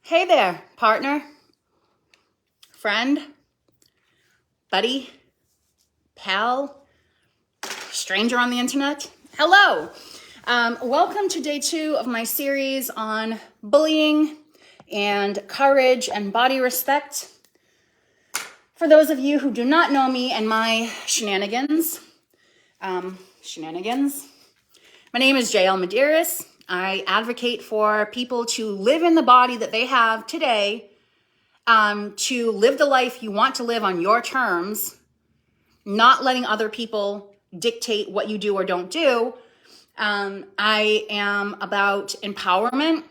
Hey there, partner, friend, buddy, pal, stranger on the internet. Hello. Welcome to day 2 of my series on bullying and courage and body respect. For those of you who do not know me and my shenanigans, my name is JL Medeiros. I advocate for people to live in the body that they have today, to live the life you want to live on your terms, not letting other people dictate what you do or don't do. I am about empowerment,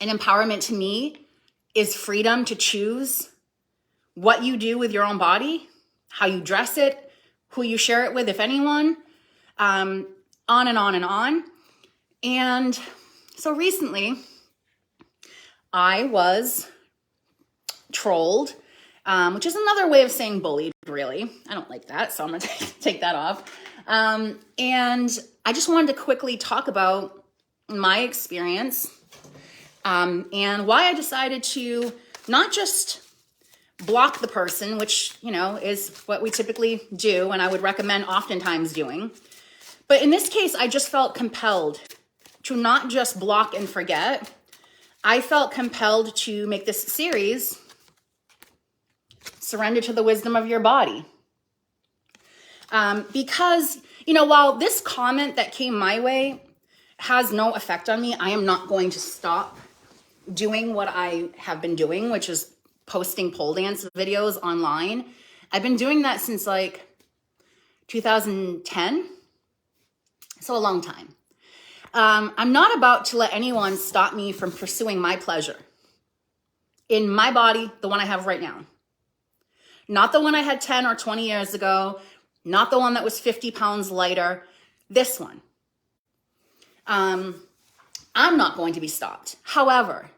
and empowerment to me is freedom to choose what you do with your own body, how you dress it, who you share it with, if anyone, on and on and on. And so recently, I was trolled, which is another way of saying bullied, really. I don't like that, so I'm going to take that off. And I just wanted to quickly talk about my experience and why I decided to not just block the person, which, is what we typically do and I would recommend oftentimes doing. But in this case, I just felt compelled to not just block and forget. I felt compelled to make this series, Surrender to the Wisdom of Your Body. Because, while this comment that came my way has no effect on me, I am not going to stop doing what I have been doing, which is posting pole dance videos online. I've been doing that since 2010, so a long time. I'm not about to let anyone stop me from pursuing my pleasure in my body, the one I have right now. Not the one I had 10 or 20 years ago, not the one that was 50 pounds lighter, this one. I'm not going to be stopped. However,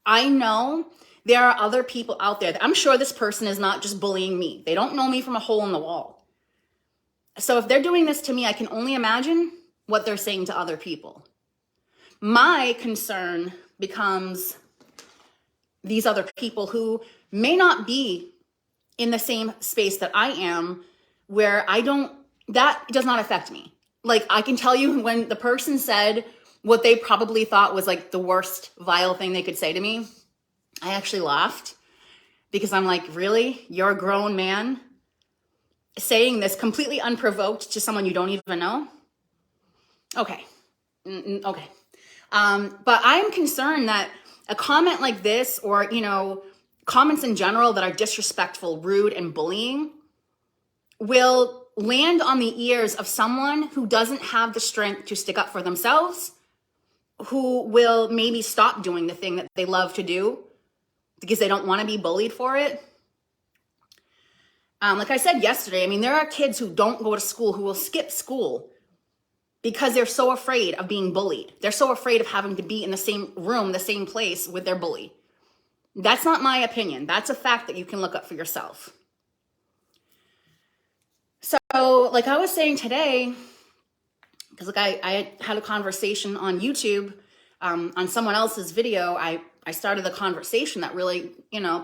I know there are other people out there. I'm sure this person is not just bullying me. They don't know me from a hole in the wall. So if they're doing this to me, I can only imagine what they're saying to other people. My concern becomes these other people who may not be in the same space that I am, where that does not affect me. I can tell you when the person said what they probably thought was the worst vile thing they could say to me, I actually laughed because I'm like, really? You're a grown man saying this completely unprovoked to someone you don't even know? Okay. Okay. But I'm concerned that a comment like this, or, comments in general that are disrespectful, rude, and bullying will land on the ears of someone who doesn't have the strength to stick up for themselves, who will maybe stop doing the thing that they love to do because they don't want to be bullied for it. Like I said yesterday, there are kids who don't go to school, who will skip school because they're so afraid of being bullied. They're so afraid of having to be in the same room, the same place with their bully. That's not my opinion. That's a fact that you can look up for yourself. So, like I was saying today, because I had a conversation on YouTube, on someone else's video, I started the conversation that really,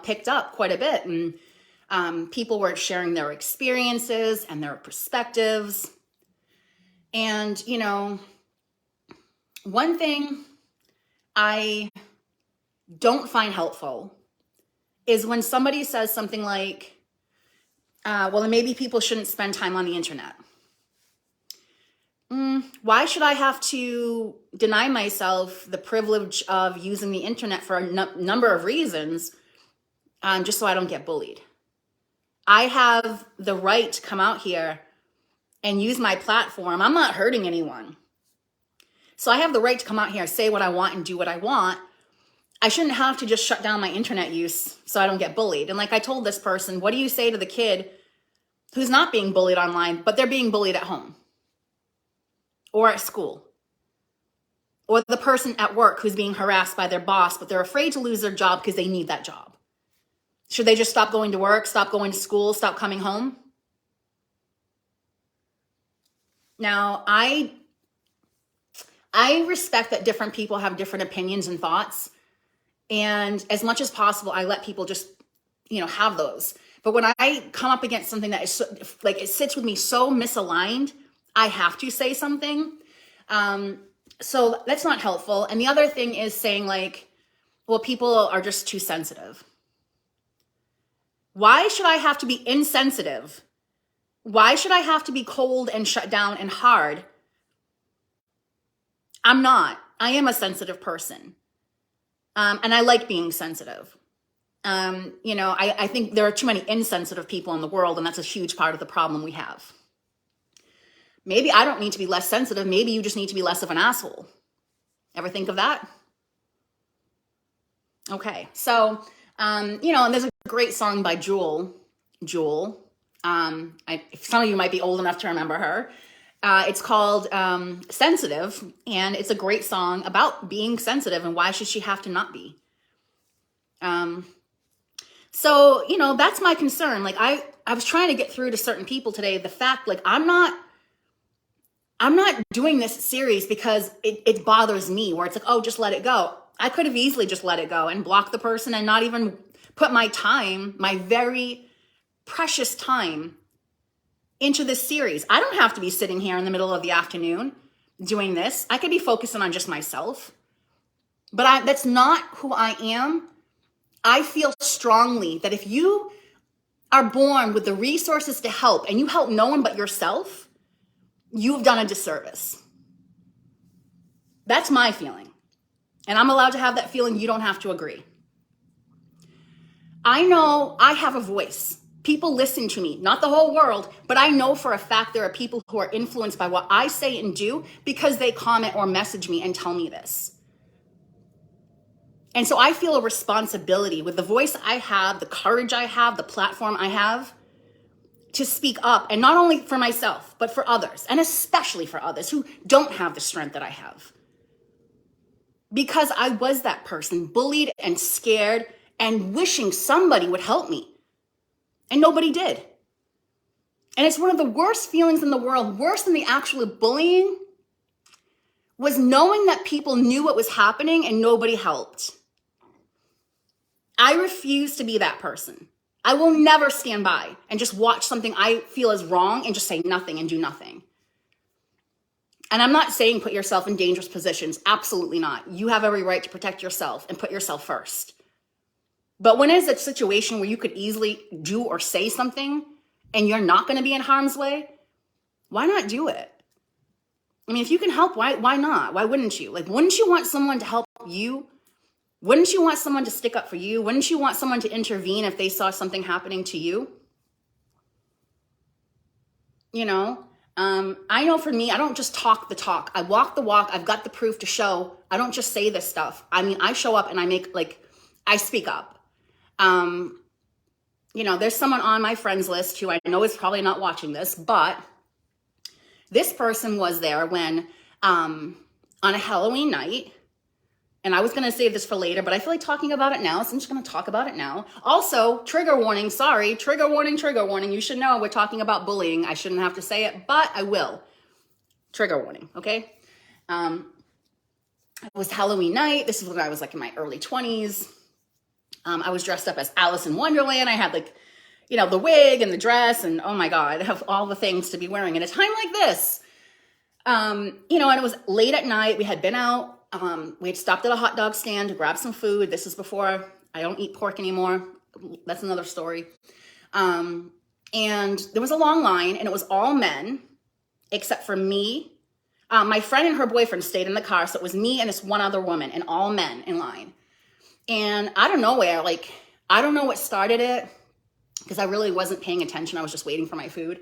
picked up quite a bit. And people were sharing their experiences and their perspectives. And, one thing I don't find helpful is when somebody says something like, well, maybe people shouldn't spend time on the internet. Why should I have to deny myself the privilege of using the internet for a number of reasons, just so I don't get bullied? I have the right to come out here and use my platform. I'm not hurting anyone. So I have the right to come out here, say what I want, and do what I want. I shouldn't have to just shut down my internet use so I don't get bullied. And like I told this person, what do you say to the kid who's not being bullied online, but they're being bullied at home or at school? Or the person at work who's being harassed by their boss, but they're afraid to lose their job because they need that job. Should they just stop going to work, stop going to school, stop coming home? Now, I respect that different people have different opinions and thoughts. And as much as possible, I let people just, have those. But when I come up against something that is like, it sits with me so misaligned, I have to say something. So that's not helpful. And the other thing is saying like, well, people are just too sensitive. Why should I have to be insensitive? Why should I have to be cold and shut down and hard? I'm not. I am a sensitive person. And I like being sensitive. I think there are too many insensitive people in the world, and that's a huge part of the problem we have. Maybe I don't need to be less sensitive. Maybe you just need to be less of an asshole. Ever think of that? Okay, so, and there's a great song by Jewel. Some of you might be old enough to remember her. It's called Sensitive, and it's a great song about being sensitive and why should she have to not be. So, that's my concern. Like I was trying to get through to certain people today, the fact like I'm not doing this series because it bothers me, where it's like, oh, just let it go. I could have easily just let it go and blocked the person and not even put my time, my very precious time, into this series. I don't have to be sitting here in the middle of the afternoon doing this. I could be focusing on just myself. But that's not who I am. I feel strongly that if you are born with the resources to help and you help no one but yourself, you've done a disservice. That's my feeling. And I'm allowed to have that feeling. You don't have to agree. I know I have a voice. People listen to me, not the whole world, but I know for a fact there are people who are influenced by what I say and do because they comment or message me and tell me this. And so I feel a responsibility with the voice I have, the courage I have, the platform I have to speak up, and not only for myself, but for others, and especially for others who don't have the strength that I have. Because I was that person, bullied and scared and wishing somebody would help me. And nobody did. And it's one of the worst feelings in the world, worse than the actual bullying, was knowing that people knew what was happening and nobody helped. I refuse to be that person. I will never stand by and just watch something I feel is wrong and just say nothing and do nothing. And I'm not saying put yourself in dangerous positions. Absolutely not. You have every right to protect yourself and put yourself first. But when it's a situation where you could easily do or say something and you're not going to be in harm's way, why not do it? I mean, if you can help, why not? Why wouldn't you? Like, wouldn't you want someone to help you? Wouldn't you want someone to stick up for you? Wouldn't you want someone to intervene if they saw something happening to you? I know for me, I don't just talk the talk. I walk the walk. I've got the proof to show. I don't just say this stuff. I mean, I show up and I speak up. There's someone on my friends list who I know is probably not watching this, but this person was there when, on a Halloween night, and I was going to save this for later, but I feel like talking about it now, so I'm just going to talk about it now. Also, trigger warning, sorry, trigger warning. You should know we're talking about bullying. I shouldn't have to say it, but I will. Trigger warning, okay? It was Halloween night. This is when I was like in my early 20s. I was dressed up as Alice in Wonderland. I had the wig and the dress and oh my God, I have all the things to be wearing at a time like this. And it was late at night. We had been out. We had stopped at a hot dog stand to grab some food. This is before I don't eat pork anymore. That's another story. And there was a long line and it was all men except for me. My friend and her boyfriend stayed in the car. So it was me and this one other woman and all men in line. And out of nowhere, I don't know what started it because I really wasn't paying attention. I was just waiting for my food.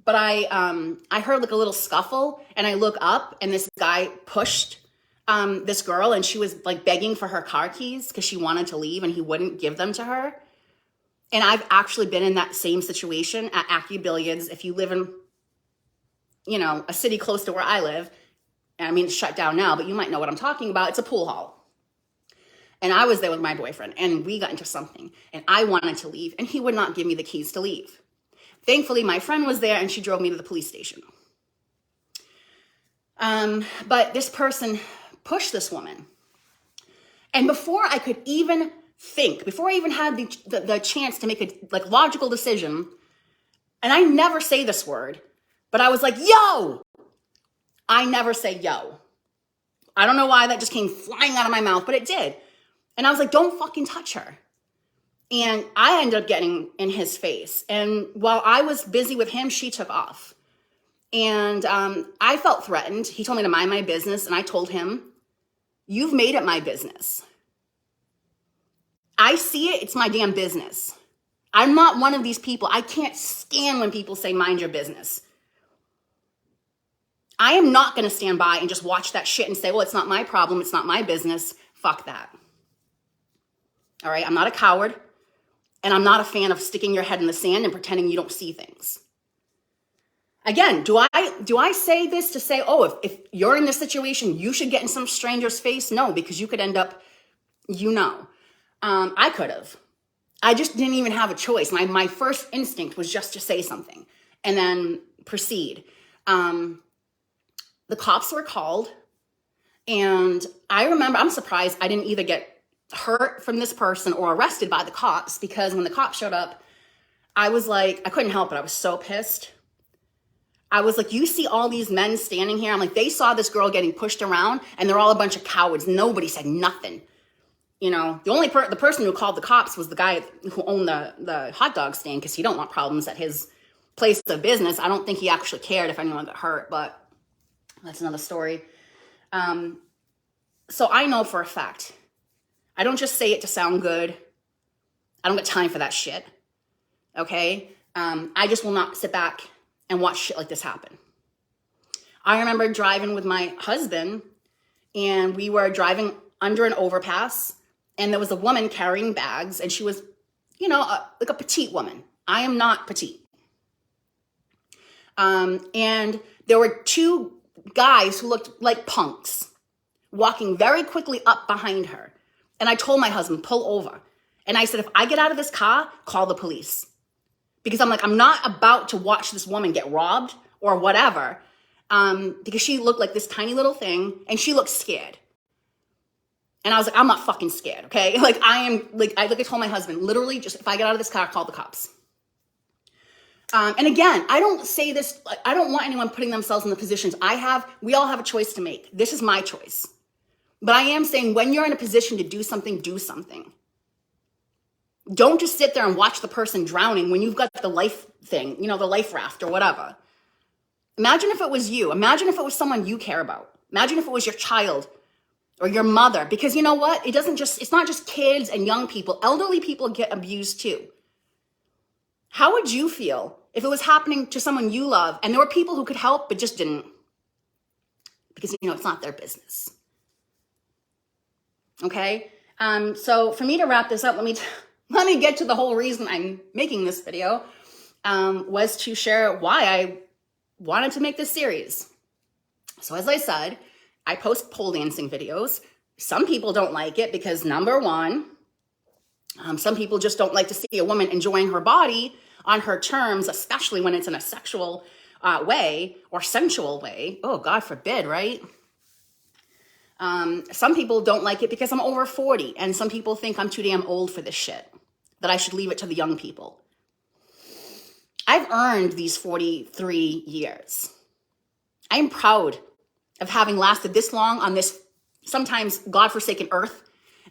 But I heard a little scuffle and I look up and this guy pushed this girl and she was begging for her car keys because she wanted to leave and he wouldn't give them to her. And I've actually been in that same situation at AccuBillions. If you live in, a city close to where I live, I mean, it's shut down now, but you might know what I'm talking about. It's a pool hall. And I was there with my boyfriend and we got into something and I wanted to leave and he would not give me the keys to leave. Thankfully, my friend was there and she drove me to the police station. But this person pushed this woman. And before I could even think, before I even had the chance to make a like logical decision, and I never say this word, but I was like, yo! I never say yo. I don't know why that just came flying out of my mouth, but it did. And I was like, don't fucking touch her. And I ended up getting in his face. And while I was busy with him, she took off. And I felt threatened. He told me to mind my business. And I told him, you've made it my business. I see it. It's my damn business. I'm not one of these people. I can't stand when people say, mind your business. I am not going to stand by and just watch that shit and say, well, it's not my problem. It's not my business. Fuck that. All right. I'm not a coward. And I'm not a fan of sticking your head in the sand and pretending you don't see things. Again, do I say this to say, oh, if you're in this situation, you should get in some stranger's face? No, because you could end up, I could have. I just didn't even have a choice. My first instinct was just to say something and then proceed. The cops were called, and I remember, I'm surprised I didn't either get hurt from this person or arrested by the cops, because when the cops showed up, I was like, I couldn't help it. I was so pissed. I was like, you see all these men standing here? I'm like, they saw this girl getting pushed around, and they're all a bunch of cowards. Nobody said nothing. You know, the person who called the cops was the guy who owned the hot dog stand, because he don't want problems at his place of business. I don't think he actually cared if anyone got hurt, but that's another story. So I know for a fact, I don't just say it to sound good. I don't get time for that shit. Okay? I just will not sit back and watch shit like this happen. I remember driving with my husband, and we were driving under an overpass, and there was a woman carrying bags, and she was, like a petite woman. I am not petite. And there were two guys who looked like punks walking very quickly up behind her. And I told my husband, pull over. And I said, if I get out of this car, call the police. Because I'm like, I'm not about to watch this woman get robbed or whatever. Because she looked like this tiny little thing, and she looked scared. And I was like, I'm not fucking scared, okay? Like, I told my husband, literally, just if I get out of this car, call the cops. And again, I don't say this, I don't want anyone putting themselves in the positions we all have a choice to make. This is my choice. But I am saying, when you're in a position to do something, do something. Don't just sit there and watch the person drowning when you've got the life thing, the life raft or whatever. Imagine if it was you. Imagine if it was someone you care about. Imagine if it was your child or your mother. Because you know what? It's not just kids and young people. Elderly people get abused too. How would you feel if it was happening to someone you love and there were people who could help but just didn't? Because, it's not their business. Okay? So for me to wrap this up, let me get to the whole reason I'm making this video, was to share why I wanted to make this series. So as I said, I post pole dancing videos. Some people don't like it because, number one, some people just don't like to see a woman enjoying her body on her terms, especially when it's in a sexual way or sensual way. Oh, God forbid, right? Some people don't like it because I'm over 40, and some people think I'm too damn old for this shit, that I should leave it to the young people. I've earned these 43 years. I am proud of having lasted this long on this sometimes godforsaken earth,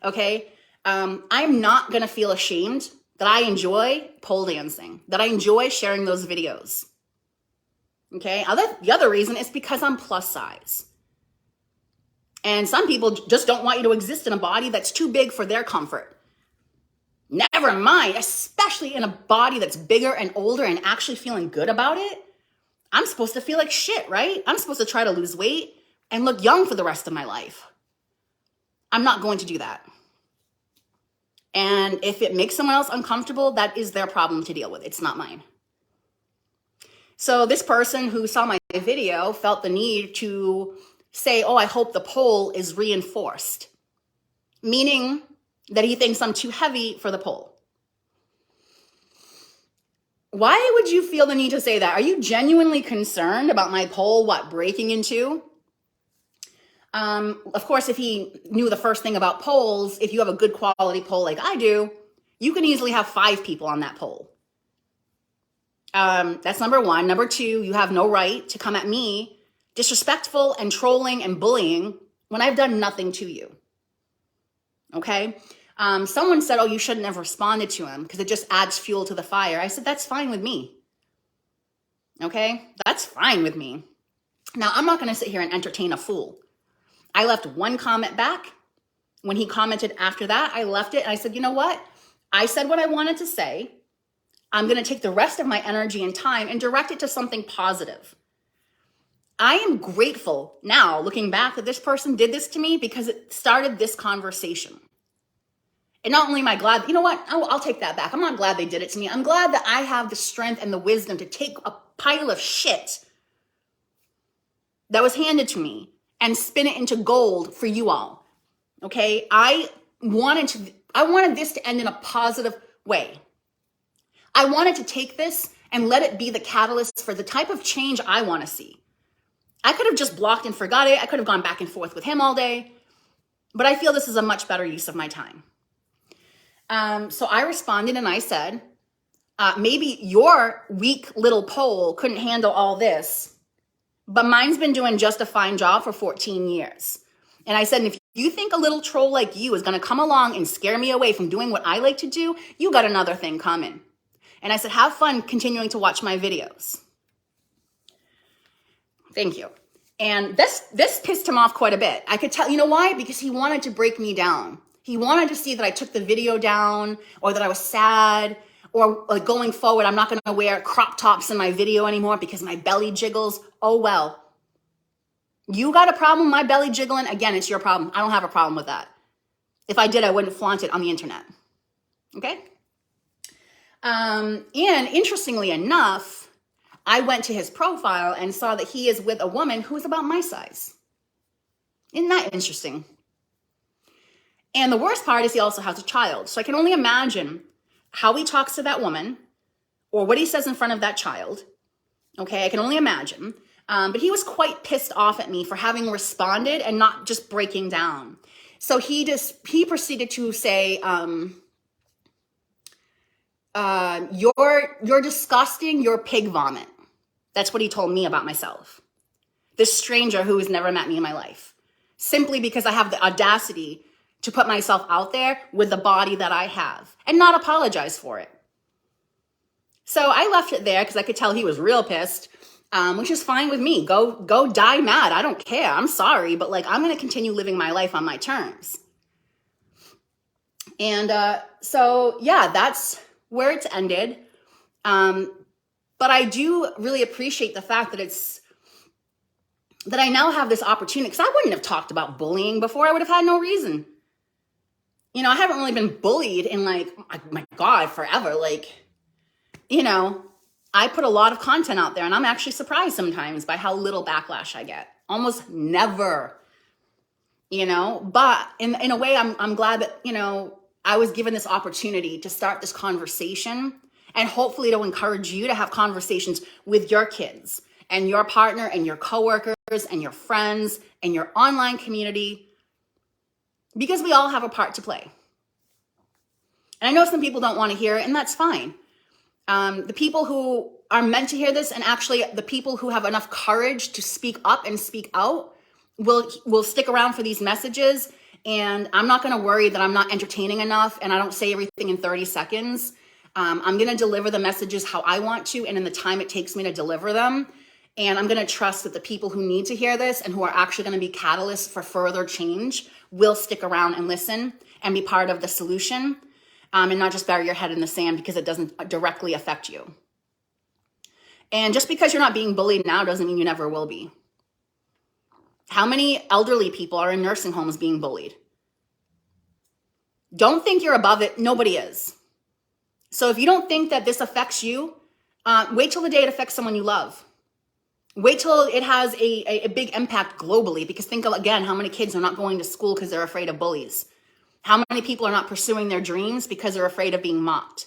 okay? I'm not gonna feel ashamed that I enjoy pole dancing, that I enjoy sharing those videos, okay? The other reason is because I'm plus size. And some people just don't want you to exist in a body that's too big for their comfort. Never mind, especially in a body that's bigger and older and actually feeling good about it. I'm supposed to feel like shit, right? I'm supposed to try to lose weight and look young for the rest of my life. I'm not going to do that. And if it makes someone else uncomfortable, that is their problem to deal with. It's not mine. So this person who saw my video felt the need to say, oh, I hope the pole is reinforced, meaning that he thinks I'm too heavy for the pole. Why would you feel the need to say that? Are you genuinely concerned about my pole, breaking in two? Of course, if he knew the first thing about polls, if you have a good quality poll like I do, you can easily have 5 people on that poll. That's number one. Number two, you have no right to come at me disrespectful and trolling and bullying when I've done nothing to you. Okay? Someone said, oh, you shouldn't have responded to him because it just adds fuel to the fire. I said, that's fine with me. Okay? That's fine with me. Now, I'm not going to sit here and entertain a fool. I left one comment back. When he commented after that, I left it and I said, you know what? I said what I wanted to say. I'm going to take the rest of my energy and time and direct it to something positive. I am grateful now, looking back, that this person did this to me because it started this conversation. And not only am I glad, you know what? I'll take that back. I'm not glad they did it to me. I'm glad that I have the strength and the wisdom to take a pile of shit that was handed to me and spin it into gold for you all. Okay? I wanted this to end in a positive way. I wanted to take this and let it be the catalyst for the type of change I want to see. I could have just blocked and forgot it. I could have gone back and forth with him all day. But I feel this is a much better use of my time. So I responded and I said, maybe your weak little poll couldn't handle all this, but mine's been doing just a fine job for 14 years. And I said, if you think a little troll like you is going to come along and scare me away from doing what I like to do, you got another thing coming. And I said, have fun continuing to watch my videos. Thank you. And this pissed him off quite a bit. I could tell, you know why? Because he wanted to break me down. He wanted to see that I took the video down or that I was sad or like going forward, I'm not going to wear crop tops in my video anymore because my belly jiggles. Oh, well, you got a problem with my belly jiggling? Again, it's your problem. I don't have a problem with that. If I did, I wouldn't flaunt it on the internet. Okay? And interestingly enough, I went to his profile and saw that he is with a woman who is about my size. Isn't that interesting? And the worst part is he also has a child. So I can only imagine how he talks to that woman or what he says in front of that child. Okay, I can only imagine. But he was quite pissed off at me for having responded and not just breaking down. So he proceeded to say, you're disgusting, you're pig vomit. That's what he told me about myself. This stranger who has never met me in my life. Simply because I have the audacity to put myself out there with the body that I have and not apologize for it. So I left it there because I could tell he was real pissed, which is fine with me. Go die mad. I don't care. I'm sorry, but like I'm going to continue living my life on my terms. And so yeah, that's where it's ended. But I do really appreciate the fact that I now have this opportunity, because I wouldn't have talked about bullying before. I would have had no reason. You know, I haven't really been bullied in like, my God, forever. Like, you know, I put a lot of content out there and I'm actually surprised sometimes by how little backlash I get. Almost never, you know, but in a way, I'm glad that, you know, I was given this opportunity to start this conversation and hopefully to encourage you to have conversations with your kids and your partner and your coworkers and your friends and your online community, because we all have a part to play. And I know some people don't want to hear it, and that's fine. The people who are meant to hear this, and actually the people who have enough courage to speak up and speak out, will stick around for these messages. And I'm not going to worry that I'm not entertaining enough and I don't say everything in 30 seconds. I'm going to deliver the messages how I want to and in the time it takes me to deliver them. And I'm going to trust that the people who need to hear this and who are actually going to be catalysts for further change will stick around and listen and be part of the solution, and not just bury your head in the sand because it doesn't directly affect you. And just because you're not being bullied now doesn't mean you never will be. How many elderly people are in nursing homes being bullied? Don't think you're above it. Nobody is. So if you don't think that this affects you, wait till the day it affects someone you love. Wait till it has a big impact globally, because think of, again, how many kids are not going to school because they're afraid of bullies. How many people are not pursuing their dreams because they're afraid of being mocked?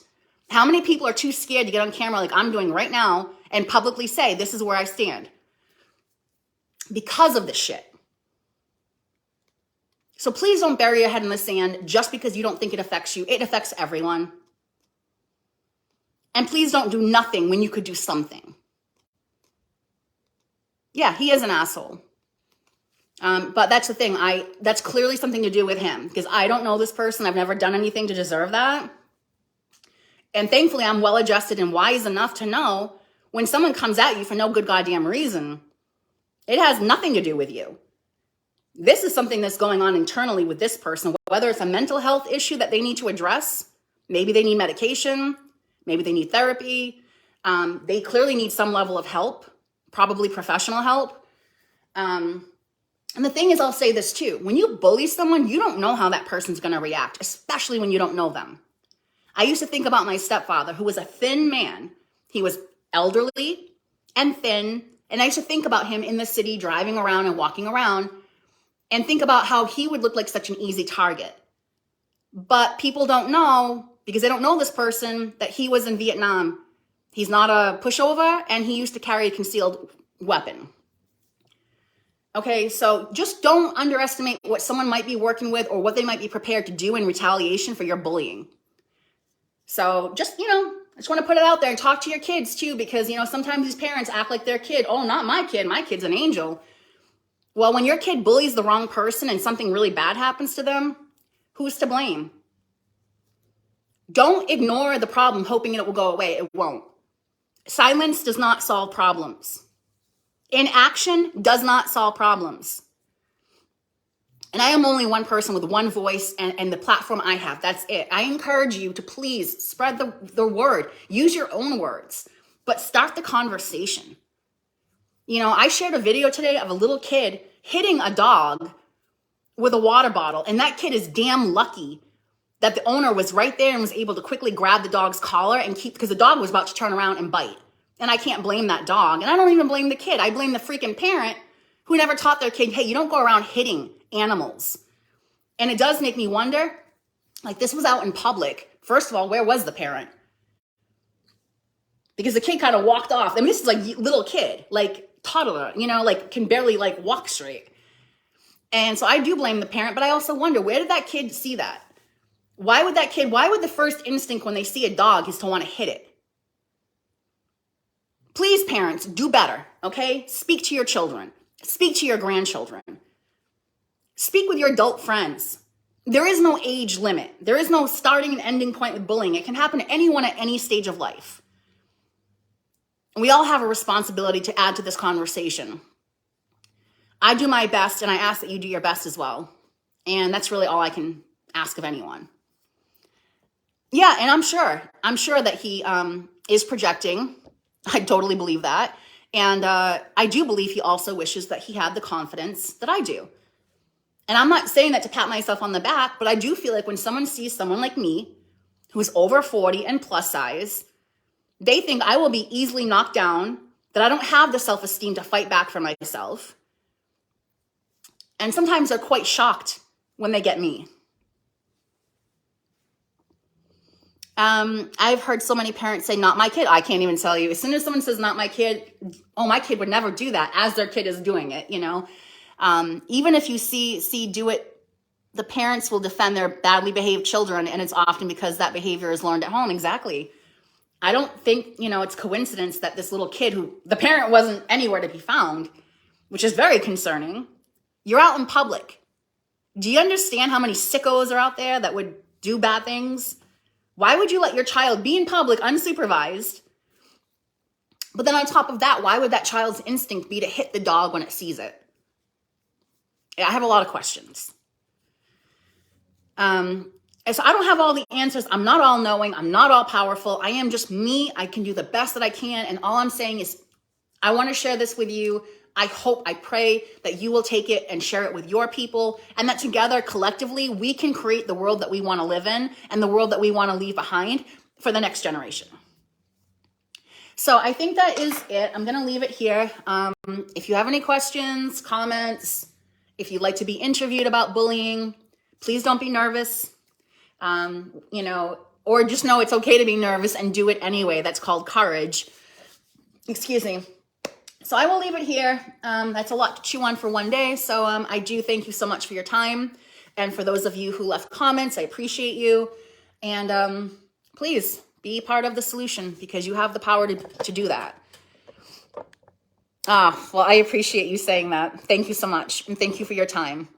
How many people are too scared to get on camera like I'm doing right now and publicly say, this is where I stand? Because of this shit. So please don't bury your head in the sand just because you don't think it affects you. It affects everyone. And please don't do nothing when you could do something. Yeah, he is an asshole. But that's the thing. That's clearly something to do with him because I don't know this person. I've never done anything to deserve that. And thankfully, I'm well adjusted and wise enough to know when someone comes at you for no good goddamn reason, it has nothing to do with you. This is something that's going on internally with this person, whether it's a mental health issue that they need to address. Maybe they need medication. Maybe they need therapy. They clearly need some level of help, probably professional help. And the thing is, I'll say this too. When you bully someone, you don't know how that person's going to react, especially when you don't know them. I used to think about my stepfather, who was a thin man. He was elderly and thin. And I used to think about him in the city, driving around and walking around, and think about how he would look like such an easy target. But people don't know, because they don't know this person, that he was in Vietnam. He's not a pushover, and he used to carry a concealed weapon. Okay, so just don't underestimate what someone might be working with or what they might be prepared to do in retaliation for your bullying. So just, I just want to put it out there and talk to your kids too, because, sometimes these parents act like their kid, oh, not my kid, my kid's an angel. Well, when your kid bullies the wrong person and something really bad happens to them, who's to blame? Don't ignore the problem hoping it will go away. It won't. Silence does not solve problems. Inaction does not solve problems. And I am only one person with one voice and the platform I have. That's it. I encourage you to please spread the word. Use your own words, but start the conversation. I shared a video today of a little kid hitting a dog with a water bottle. And that kid is damn lucky that the owner was right there and was able to quickly grab the dog's collar and because the dog was about to turn around and bite. And I can't blame that dog. And I don't even blame the kid. I blame the freaking parent who never taught their kid, hey, you don't go around hitting animals. And it does make me wonder, this was out in public. First of all, where was the parent? Because the kid kind of walked off. I mean, this is little kid, toddler, can barely walk straight. And so I do blame the parent, but I also wonder, where did that kid see that? Why would the first instinct when they see a dog is to want to hit it? Please, parents, do better, okay? Speak to your children. Speak to your grandchildren. Speak with your adult friends. There is no age limit. There is no starting and ending point with bullying. It can happen to anyone at any stage of life. And we all have a responsibility to add to this conversation. I do my best, and I ask that you do your best as well. And that's really all I can ask of anyone. Yeah, and I'm sure that he is projecting. I totally believe that. And I do believe he also wishes that he had the confidence that I do. And I'm not saying that to pat myself on the back, but I do feel like when someone sees someone like me, who's over 40 and plus size, they think I will be easily knocked down, that I don't have the self-esteem to fight back for myself. And sometimes they're quite shocked when they get me. I've heard so many parents say, not my kid. I can't even tell you. As soon as someone says, not my kid, oh, my kid would never do that as their kid is doing it, Even if you see do it, the parents will defend their badly behaved children, and it's often because that behavior is learned at home. Exactly. I don't think, it's coincidence that this little kid who the parent wasn't anywhere to be found, which is very concerning. You're out in public. Do you understand how many sickos are out there that would do bad things? Why would you let your child be in public unsupervised? But then on top of that, why would that child's instinct be to hit the dog when it sees it? I have a lot of questions. And so I don't have all the answers. I'm not all knowing. I'm not all powerful. I am just me. I can do the best that I can. And all I'm saying is I want to share this with you. I pray that you will take it and share it with your people, and that together, collectively, we can create the world that we want to live in and the world that we want to leave behind for the next generation. So I think that is it. I'm going to leave it here. If you have any questions, comments, if you'd like to be interviewed about bullying, please don't be nervous, or just know it's okay to be nervous and do it anyway. That's called courage. Excuse me. So I will leave it here. That's a lot to chew on for one day. So I do thank you so much for your time. And for those of you who left comments, I appreciate you. And please be part of the solution, because you have the power to do that. Well, I appreciate you saying that. Thank you so much. And thank you for your time.